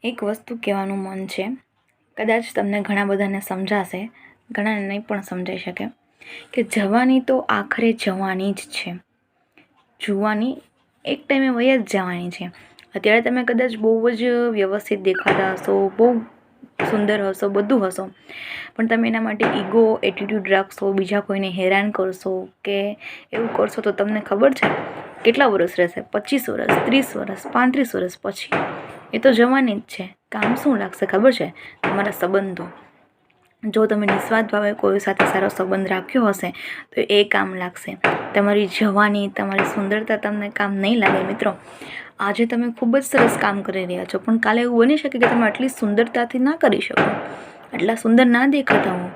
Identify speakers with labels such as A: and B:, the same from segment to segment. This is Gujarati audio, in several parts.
A: એક વસ્તુ કહેવાનું મન છે, કદાચ તમને ઘણા બધાને સમજાશે, ઘણાને નહીં પણ સમજાઈ શકે કે જવાની તો આખરે જવાની જ છે. જુવાની એક ટાઈમે વહી જ જવાની છે. અત્યારે તમે કદાચ બહુ જ વ્યવસ્થિત દેખાતા હશો, બહુ સુંદર હશો, બધું હશો, પણ તમે એના માટે ઈગો એટીટ્યૂડ રાખશો, બીજા કોઈને હેરાન કરશો કે એવું કરશો તો તમને ખબર છે કેટલા વર્ષ રહેશે? 25 વર્ષ, 30 વર્ષ, 35 વર્ષ પછી એ તો જવાની જ છે. કામ શું લાગશે ખબર છે? તમારા સંબંધો. જો તમે નિસ્વાર્થ ભાવે કોઈ સાથે સારો સંબંધ રાખ્યો હશે તો એ કામ લાગશે. તમારી જવાની, તમારી સુંદરતા તમને કામ નહીં લાગે. મિત્રો, આજે તમે ખૂબ જ સરસ કામ કરી રહ્યા છો, પણ કાલે એવું બની શકે કે તમે આટલી સુંદરતાથી ના કરી શકો, આટલા સુંદર ના દેખાતા હો.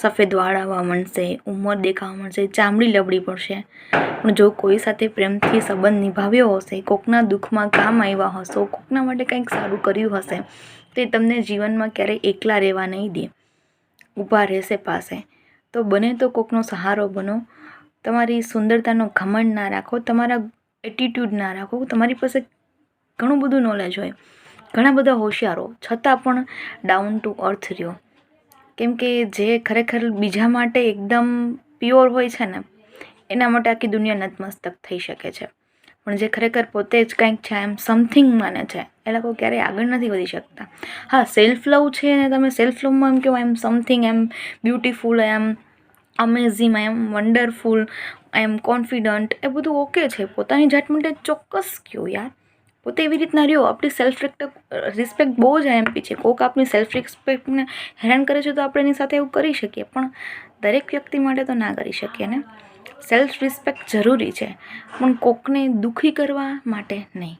A: સફેદ વાળ આવવા માંડશે, ઉંમર દેખાવા માંડશે, ચામડી લબડી પડશે. પણ જો કોઈ સાથે પ્રેમથી સંબંધ નિભાવ્યો હશે, કોકના દુઃખમાં કામ આવ્યા હશો, કોકના માટે કંઈક સારું કર્યું હશે, તે તમને જીવનમાં ક્યારેય એકલા રહેવા નહીં દે, ઊભા રહેશે પાસે. તો બને તો કોકનો સહારો બનો. તમારી સુંદરતાનો ઘમંડ ના રાખો, તમારા એટીટ્યૂડ ના રાખો. તમારી પાસે ઘણું બધું નોલેજ હોય, ઘણા બધા હોશિયારો, છતાં પણ ડાઉન ટુ અર્થ રહ્યો. કેમ કે જે ખરેખર બીજા માટે એકદમ પ્યોર હોય છે ને, એના માટે આખી દુનિયા નતમસ્તક થઈ શકે છે. પણ જે ખરેખર પોતે જ કંઈક છે, એમ સમથિંગ માને છે, એ લોકો ક્યારેય આગળ નથી વધી શકતા. હા, સેલ્ફ લવ છે ને તમે સેલ્ફ લવમાં એમ કહો am something, M beautiful, M amazing, M wonderful, M confident, એ બધું ઓકે છે. પોતાની જાત માટે ચોક્કસ કહો યાર, પોતે એવી રીતના રહ્યો. આપણી સેલ્ફ રિસ્પેક્ટ બહુ જ એમપી છે. કોક આપણી સેલ્ફ રિસ્પેક્ટને હેરાન કરે છે તો આપણે એની સાથે એવું કરી શકીએ, પણ દરેક વ્યક્તિ માટે તો ના કરી શકીએ ને. સેલ્ફ રિસ્પેક્ટ જરૂરી છે, પણ કોકને દુઃખી કરવા માટે નહીં.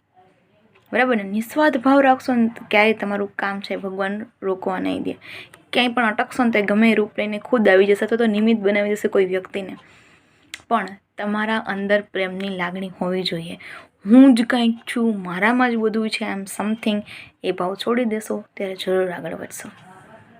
A: બરાબર ને? નિસ્વાર્થ ભાવ રાખશો ને ક્યારેય તમારું કામ છે ભગવાન રોકવા નહીં દે. ક્યાંય પણ અટકશો ને તો ગમે એ રૂપ લઈને ખુદ આવી જશે, અથવા તો નિમિત્ત બનાવી દેશે કોઈ વ્યક્તિને. પણ તમારા અંદર પ્રેમની લાગણી હોવી જોઈએ. હું જ કંઈક છું, મારામાં જ બધું છે, એમ સમથિંગ, એ ભાવ છોડી દેશો ત્યારે જરૂર આગળ વધશો.